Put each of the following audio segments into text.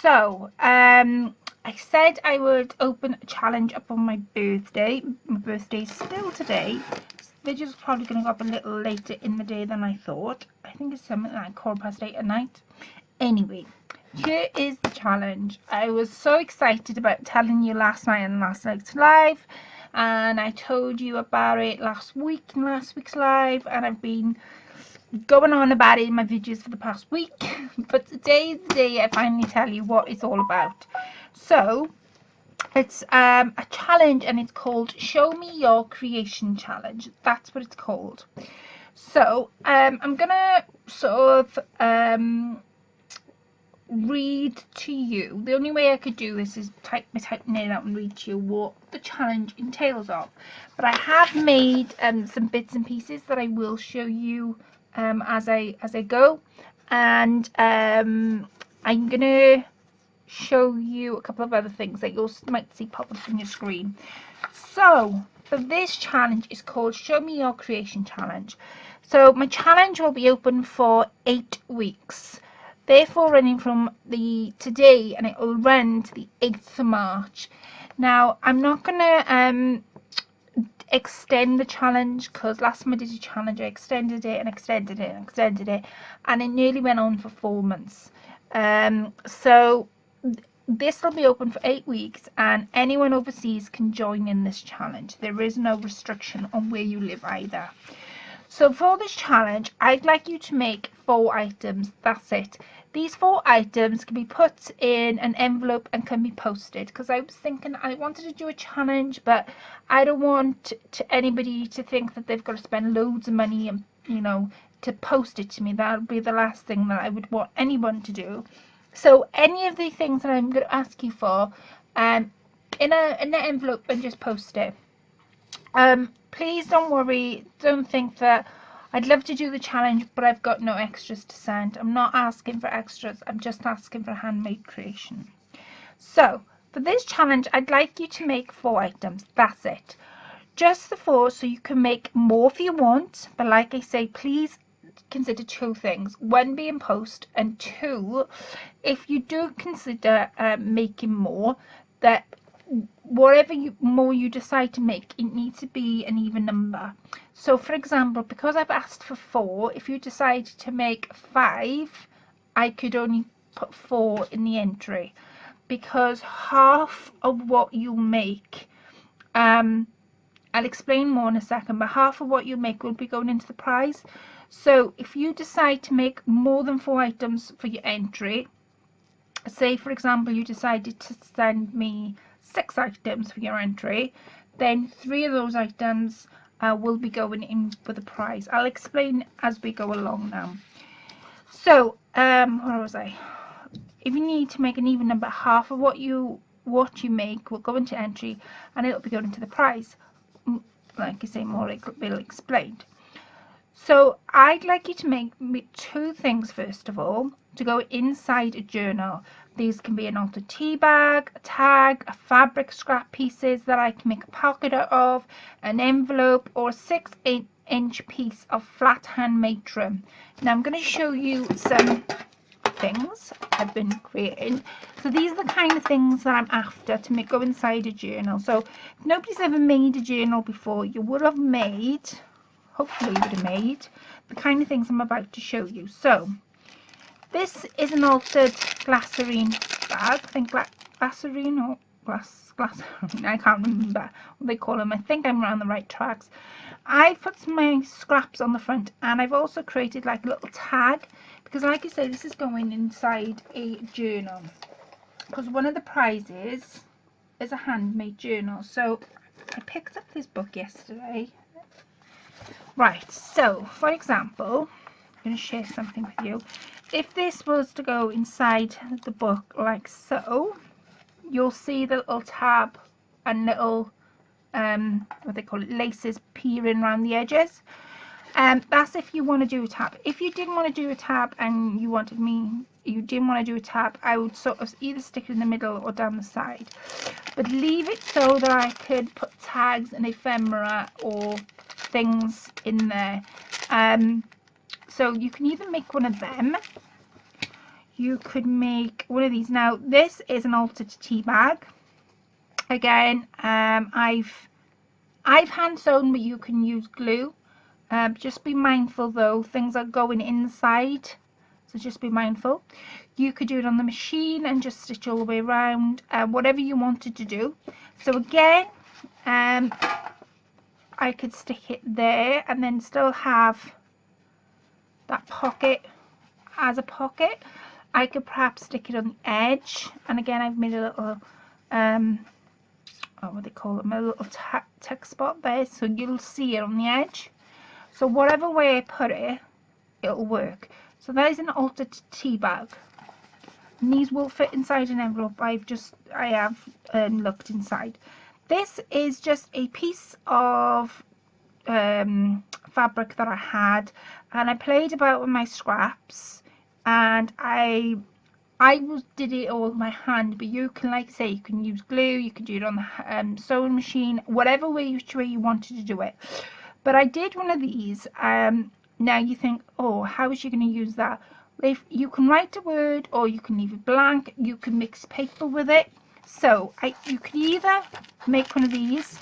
So, I said I would open a challenge up on my birthday. My birthday's still today. This video's probably going to go up a little later in the day than I thought. I think it's something like 8:15 at night. Anyway, here is the challenge. I was so excited about telling you last night in last night's live, and I told you about it last week in last week's live, and I've been going on about it in my videos for the past week, but today is the day I finally tell you what it's all about. So it's a challenge, and it's called Show Me Your Creation Challenge. That's what it's called. So I'm gonna sort of read to you. The only way I could do this is typing it out and read to you what the challenge entails of. But I have made some bits and pieces that I will show you as I go, and I'm gonna show you a couple of other things that you might see pop up on your screen. So for this challenge is called Show Me Your Creation Challenge. So my challenge will be open for 8 weeks, therefore running from today, and it will run to the 8th of March. Now I'm not gonna extend the challenge, because last time I did a challenge I extended it and extended it and extended it, and it nearly went on for 4 months. So this will be open for 8 weeks, and anyone overseas can join in this challenge. There is no restriction on where you live either. So for this challenge, I'd like you to make 4 items. That's it. These 4 items can be put in an envelope and can be posted, because I was thinking I wanted to do a challenge, but I don't want anybody to think that they've got to spend loads of money and, you know, to post it to me. That would be the last thing that I would want anyone to do. So any of the things that I'm going to ask you for, in an envelope, and just post it. Please don't worry, don't think that I'd love to do the challenge but I've got no extras to send. I'm not asking for extras, I'm just asking for handmade creation. So for this challenge, I'd like you to make 4 items. That's it, just the 4, so you can make more if you want, but like I say, please consider 2 things: 1 being post, and 2, if you do consider making more, that whatever more you decide to make, it needs to be an even number. So for example, because I've asked for 4, if you decide to make 5, I could only put 4 in the entry, because half of what you make, I'll explain more in a second, but half of what you make will be going into the prize. So if you decide to make more than 4 items for your entry, say for example you decided to send me 6 items for your entry, then 3 of those items will be going in for the prize. I'll explain as we go along now. So where was I? If you need to make an even number, half of what you make will go into entry, and it'll be going into the prize. Like I say, more will explained. So I'd like you to make 2 things first of all to go inside a journal. These can be an altered tea bag, a tag, a fabric scrap pieces that I can make a pocket out of, an envelope, or a 6-inch piece of flat handmade trim. Now I'm going to show you some things I've been creating. So these are the kind of things that I'm after to go inside a journal. So if nobody's ever made a journal before, you would have made, hopefully you would have made, the kind of things I'm about to show you. So this is an altered glycerine bag. I think glycerine or glycerine, I can't remember what they call them. I think I'm around the right tracks. I've put some of my scraps on the front, and I've also created like a little tag, because like I say, this is going inside a journal, because one of the prizes is a handmade journal. So I picked up this book yesterday. Right, so for example, I'm going to share something with you. If this was to go inside the book like so, you'll see the little tab and little what they call it, laces peering around the edges. That's if you want to do a tab. If you didn't want to do a tab and you didn't want to do a tab, I would sort of either stick it in the middle or down the side, but leave it so that I could put tags and ephemera or things in there. So you can either make one of them, you could make one of these. Now this is an altered tea bag. Again, I've hand sewn, but you can use glue. Just be mindful though, things are going inside, so just be mindful. You could do it on the machine and just stitch all the way around, whatever you wanted to do. So again, I could stick it there and then still have that pocket as a pocket. I could perhaps stick it on the edge, and again I've made a little what they call them, a little tuck spot there, so you'll see it on the edge. So whatever way I put it, it'll work. So that is an altered tea bag, and these will fit inside an envelope. I have looked inside. This is just a piece of fabric that I had, and I played about with my scraps, and I did it all with my hand, but you can, like I say, you can use glue, you can do it on the sewing machine, whatever which way you wanted to do it. But I did one of these. Now you think, oh, how is she going to use that? If you can write a word, or you can leave it blank, you can mix paper with it. So you could either make one of these.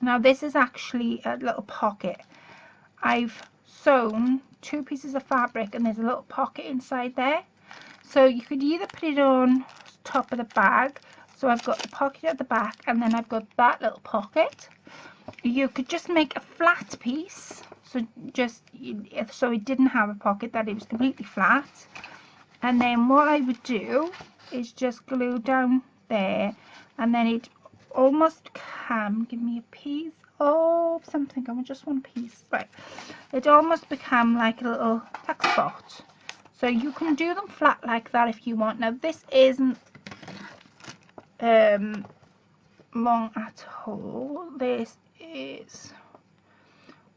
Now this is actually a little pocket. I've sewn 2 pieces of fabric and there's a little pocket inside there. So you could either put it on top of the bag. So I've got the pocket at the back, and then I've got that little pocket. You could just make a flat piece, so it didn't have a pocket, that it was completely flat. And then what I would do is just glue down there, and then it almost can give me a piece of something. I just want a piece, right? It almost become like a little tuck spot. So you can do them flat like that if you want. Now this isn't long at all. This is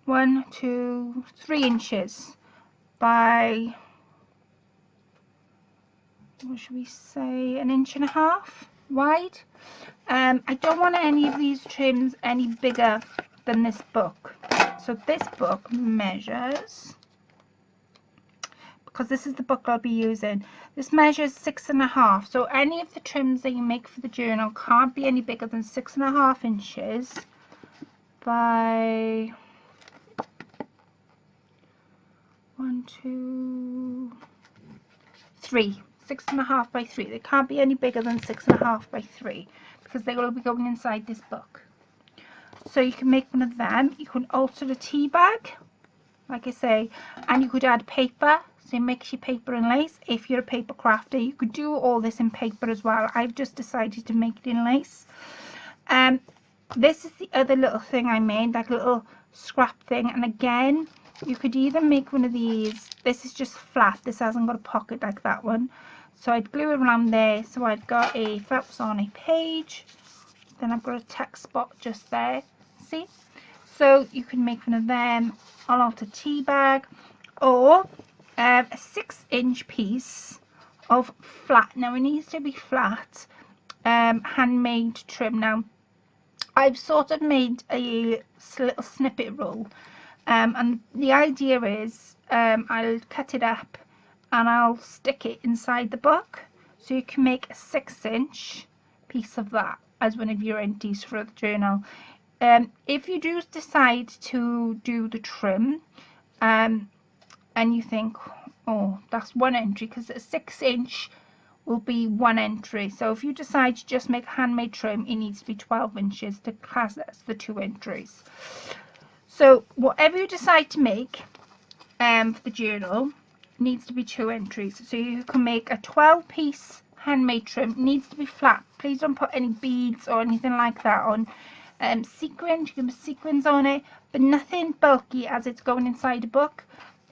1, 2, 3 inches by, what should we say, 1.5 inches wide. I don't want any of these trims any bigger than this book. So this book measures, because this is the book I'll be using, this measures 6.5. So any of the trims that you make for the journal can't be any bigger than 6.5 inches by 1, 2, 3. 6.5 by 3. They can't be any bigger than 6.5 by 3, because they will be going inside this book. So you can make one of them. You can alter the tea bag, like I say, and you could add paper. So it makes your paper and lace. If you're a paper crafter, you could do all this in paper as well. I've just decided to make it in lace. This is the other little thing I made, that little scrap thing. And again, you could either make one of these. This is just flat. This hasn't got a pocket like that one. So I'd glue it around there. So I've got if that was on a page, then I've got a text spot just there. See? So you can make one of them, an altered tea bag, or a 6-inch piece of flat. Now it needs to be flat, handmade trim. Now I've sort of made a little snippet roll, and the idea is I'll cut it up and I'll stick it inside the book, so you can make a 6-inch piece of that as one of your entries for the journal. If you do decide to do the trim, and you think, oh, that's 1 entry, because a 6-inch will be 1 entry. So if you decide to just make a handmade trim, it needs to be 12 inches to class as the 2 entries. So whatever you decide to make for the journal needs to be 2 entries. So you can make a 12-piece handmade trim. It needs to be flat. Please don't put any beads or anything like that on. Sequins, you can put sequins on it, but nothing bulky, as it's going inside a book.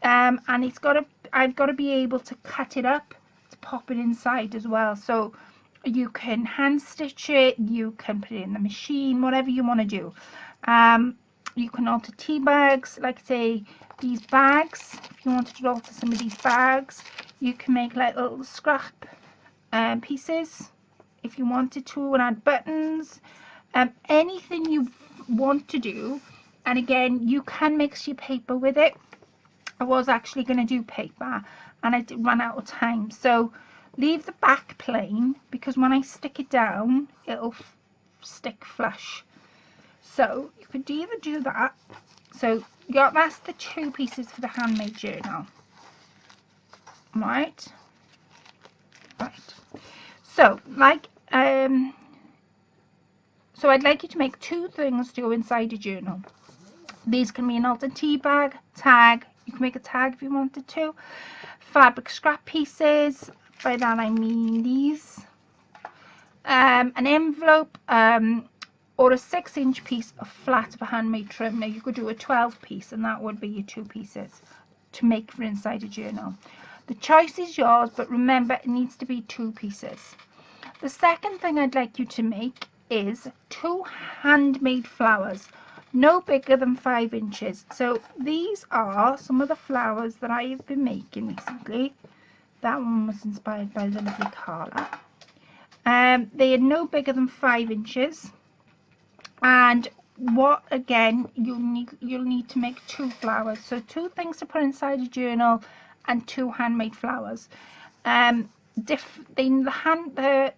And I've got to be able to cut it up to pop it inside as well. So you can hand stitch it, you can put it in the machine, whatever you want to do. You can alter tea bags, like say these bags. If you wanted to alter some of these bags, you can make like little scrap pieces if you wanted to, and add buttons. Anything you want to do. And again, you can mix your paper with it. I was actually going to do paper, and I did run out of time. So leave the back plain, because when I stick it down it'll stick flush. So you could either do that. So that's the 2 pieces for the handmade journal. Right. So so I'd like you to make 2 things to go inside a journal. These can be an altered tea bag, tag. You can make a tag if you wanted to. Fabric scrap pieces. By that I mean these. An envelope, or a 6-inch piece of flat of a handmade trim. Now you could do a 12 piece, and that would be your 2 pieces to make for inside a journal. The choice is yours, but remember it needs to be 2 pieces. The second thing I'd like you to make is 2 handmade flowers, no bigger than 5 inches. So these are some of the flowers that I have been making recently. That one was inspired by the lovely Carla. They are no bigger than 5 inches. And what again, you'll need to make 2 flowers. So 2 things to put inside a journal and 2 handmade flowers. The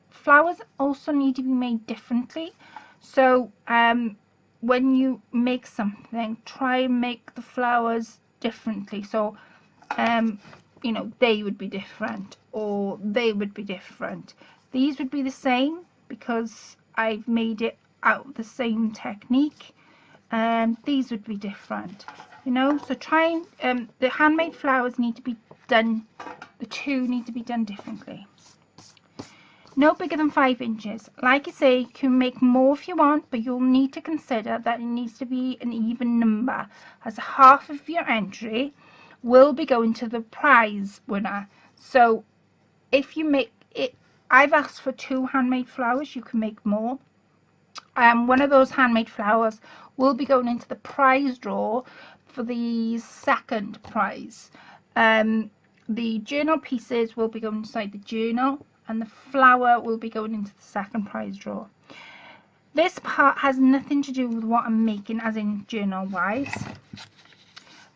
flowers also need to be made differently. So when you make something, try and make the flowers differently. So you know, they would be different, or they would be different. These would be the same because I've made it out of the same technique. These would be different, you know. So try and the handmade flowers need to be done, the 2 need to be done differently. No bigger than 5 inches. Like I say, you can make more if you want, but you'll need to consider that it needs to be an even number, as half of your entry will be going to the prize winner. So if you make it, I've asked for 2 handmade flowers, you can make more. One of those handmade flowers will be going into the prize draw for the 2nd prize. The journal pieces will be going inside the journal, and the flower will be going into the 2nd prize draw. This part has nothing to do with what I'm making, as in journal wise.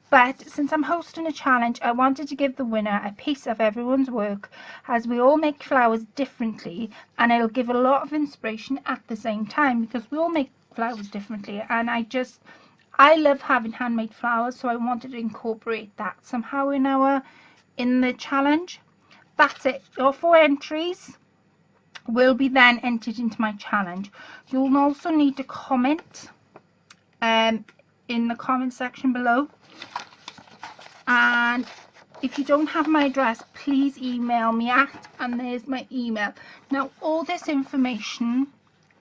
But since I'm hosting a challenge, I wanted to give the winner a piece of everyone's work, as we all make flowers differently, and it'll give a lot of inspiration at the same time, because we all make flowers differently, and I love having handmade flowers, so I wanted to incorporate that somehow in the challenge. That's it. Your 4 entries will be then entered into my challenge. You'll also need to comment in the comment section below, and if you don't have my address, please email me at, and there's my email. Now all this information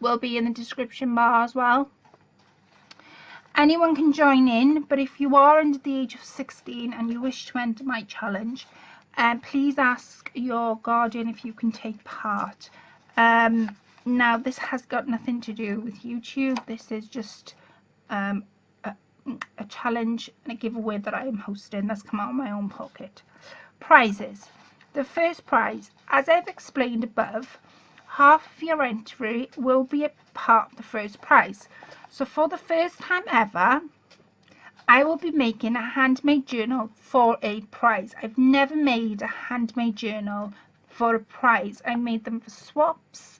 will be in the description bar as well. Anyone can join in, but if you are under the age of 16 and you wish to enter my challenge, please ask your guardian if you can take part. Now this has got nothing to do with YouTube. This is just a challenge and a giveaway that I am hosting that's come out of my own pocket. Prizes. The first prize, as I've explained above, half of your entry will be a part of the first prize. So for the first time ever, I will be making a handmade journal for a prize. I've never made a handmade journal for a prize. I made them for swaps.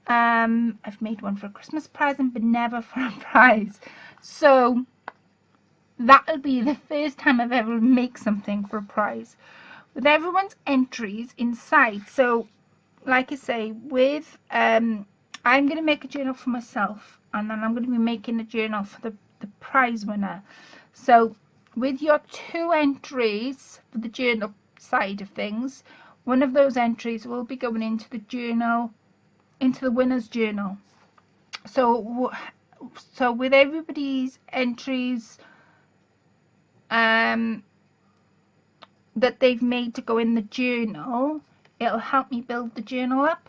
I've made one for a Christmas present, but never for a prize. So that'll be the first time I've ever made something for a prize, with everyone's entries inside. So like I say, with I'm going to make a journal for myself, and then I'm going to be making a journal for the prize winner. So with your 2 entries for the journal side of things, one of those entries will be going into the journal, into the winner's journal. So with everybody's entries that they've made to go in the journal, it'll help me build the journal up.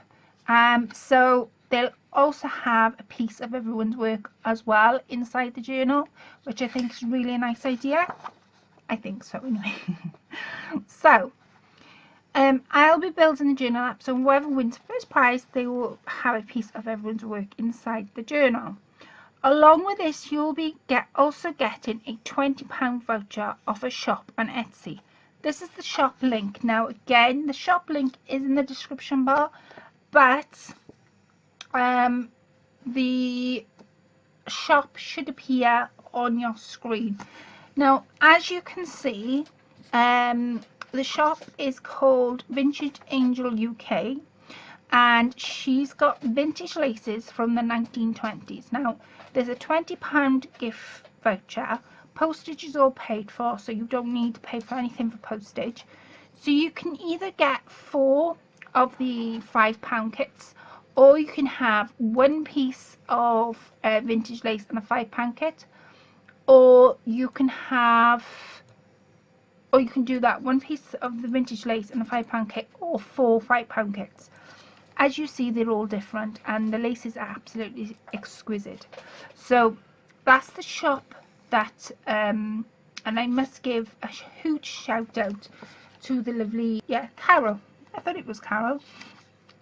So they'll also have a piece of everyone's work as well inside the journal, which I think is really a nice idea. I think so anyway. So I'll be building the journal up, so whoever wins the first prize, they will have a piece of everyone's work inside the journal. Along with this, you'll be also getting a £20 voucher off a shop on Etsy. this is the shop link. Now again, the shop link is in the description bar, but the shop should appear on your screen. Now as you can see, the shop is called Vintage Angel UK, and she's got vintage laces from the 1920s. Now there's a £20 gift voucher. Postage is all paid for, so you don't need to pay for anything for postage. So you can either get 4 of the £5 kits, or you can have one piece of vintage lace and a £5 kit, or you can do that, one piece of the vintage lace and a £5 kit, or 4 £5 kits. As you see, they're all different, and the laces are absolutely exquisite. So that's the shop that and I must give a huge shout out to the lovely Carol. I thought it was Carol.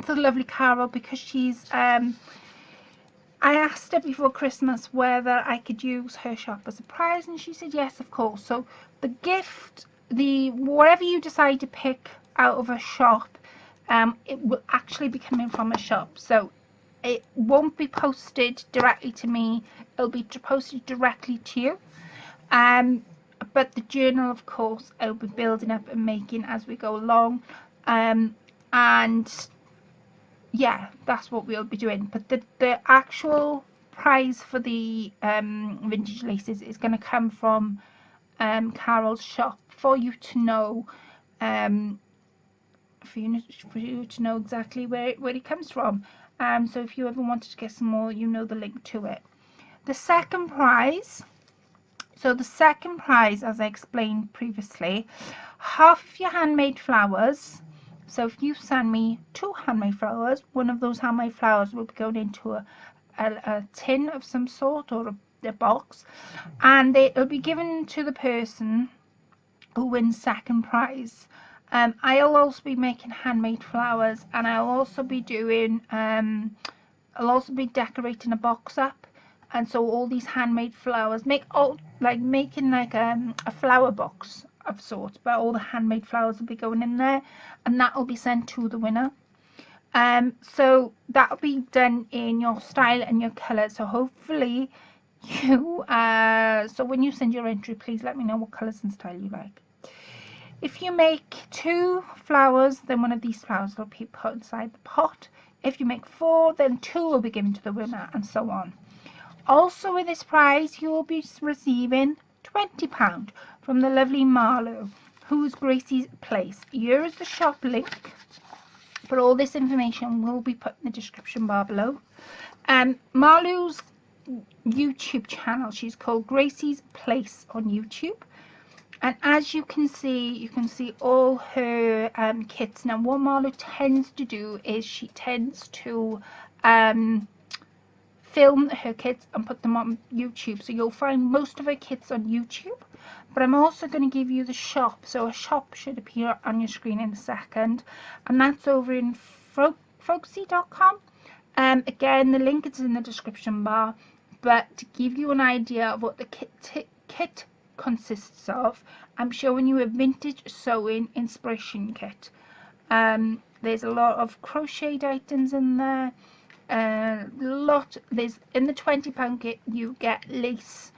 The lovely Carol, because she's I asked her before Christmas whether I could use her shop as a prize, and she said yes, of course. So the gift, whatever you decide to pick out of a shop, it will actually be coming from a shop. So it won't be posted directly to me, it'll be posted directly to you. But the journal, of course, I'll be building up and making as we go along. And yeah, that's what we'll be doing. But the actual prize for the vintage laces is going to come from Carol's shop, for you to know for you to know exactly where it comes from. So if you ever wanted to get some more, you know the link to it. The second prize, as I explained previously, half of your handmade flowers. So if you send me 2 handmade flowers, one of those handmade flowers will be going into a tin of some sort, or a box, and it'll be given to the person who wins second prize. I'll also be making handmade flowers, and I'll also be doing decorating a box up, and so all these handmade flowers making like a flower box of sorts, but all the handmade flowers will be going in there, and that will be sent to the winner. So that'll be done in your style and your colour. So hopefully you so when you send your entry, please let me know what colours and style you like. If you make 2 flowers, then one of these flowers will be put inside the pot. If you make 4, then 2 will be given to the winner, and so on. Also with this prize, you will be receiving £20 from the lovely Marlo, who's Gracie's Place. Here is the shop link, but all this information will be put in the description bar below. Marlo's YouTube channel, she's called Gracie's Place on YouTube. And as you can see all her kits. Now what Marlo tends to do is she tends to film her kits and put them on YouTube. So you'll find most of her kits on YouTube. But I'm also going to give you the shop. So a shop should appear on your screen in a second. And that's over in folksy.com. Again, the link is in the description bar. But to give you an idea of what the kit consists of, I'm showing you a vintage sewing inspiration kit. There's a lot of crocheted items in there. There's in the £20 kit you get lace.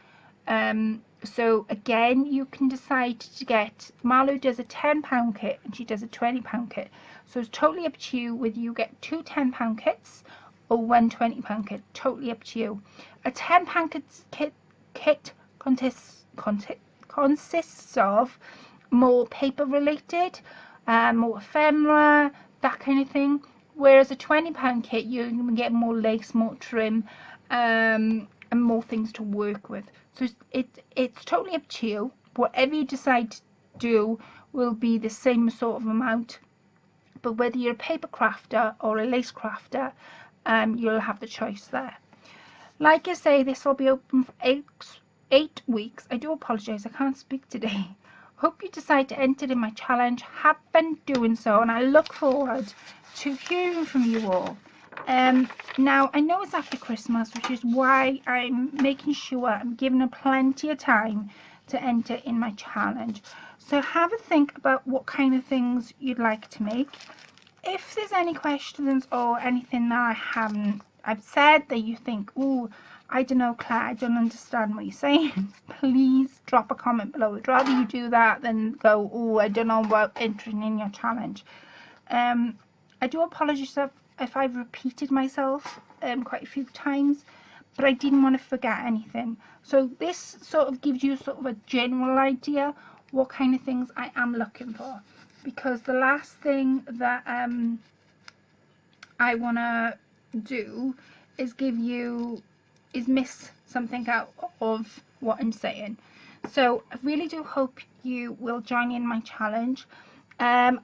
So again, you can decide to get, Marlo does a £10 kit and she does a £20 kit. So it's totally up to you whether you get 2 £10 kits or 1 £20 kit. Totally up to you. A £10 kit consists of more paper related, more ephemera, that kind of thing, whereas a £20 kit you can get more lace, more trim, and more things to work with. So it's totally up to you. Whatever you decide to do will be the same sort of amount, but whether you're a paper crafter or a lace crafter, you'll have the choice there. Like I say, this will be open for 8 weeks. I do apologise, I can't speak today. Hope you decide to enter in my challenge. Have fun doing so, and I look forward to hearing from you all. Now, I know it's after Christmas, which is why I'm making sure I'm giving her plenty of time to enter in my challenge. So have a think about what kind of things you'd like to make. If there's any questions or anything that I've said that you think, oh, I don't know, Claire, I don't understand what you're saying, please drop a comment below. I'd rather you do that than go, oh, I don't know about entering in your challenge. I do apologise if I've repeated myself quite a few times, but I didn't want to forget anything. So this sort of gives you sort of a general idea what kind of things I am looking for, because the last thing that I want to do is miss something out of what I'm saying. So I really do hope you will join in my challenge. I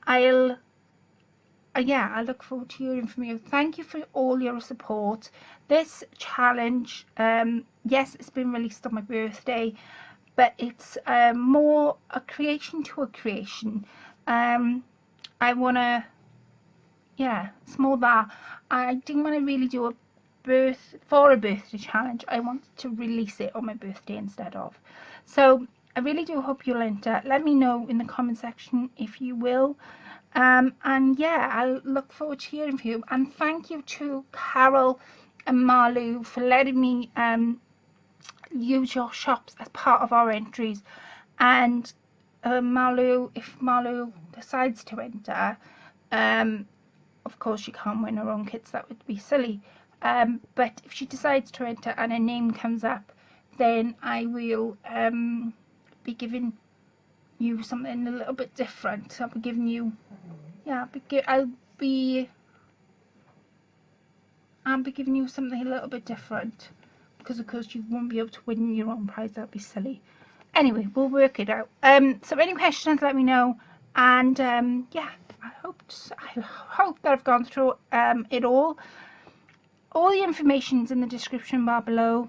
look forward to hearing from you. Thank you for all your support. This challenge, yes, it's been released on my birthday, but it's more a creation to a creation. I want to, it's more that I didn't want to really do a birthday challenge. I wanted to release it on my birthday instead of. So I really do hope you'll enter. Let me know in the comment section if you will. And yeah, I look forward to hearing from you. And thank you to Carol and Marlou for letting me use your shops as part of our entries. And Marlou, if Marlou decides to enter, of course she can't win her own kits, that would be silly, but if she decides to enter and her name comes up, then I will be giving you something a little bit different. I'll be giving you, I'll be giving you something a little bit different, because of course you won't be able to win your own prize. That'd be silly. Anyway, we'll work it out. So any questions, let me know. And yeah, I hope that I've gone through it all. All the information's in the description bar below.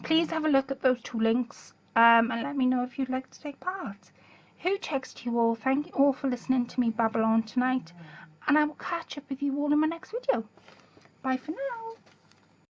Please have a look at those 2 links and let me know if you'd like to take part. Who checks to you all? Thank you all for listening to me babble on tonight, and I will catch up with you all in my next video. Bye for now.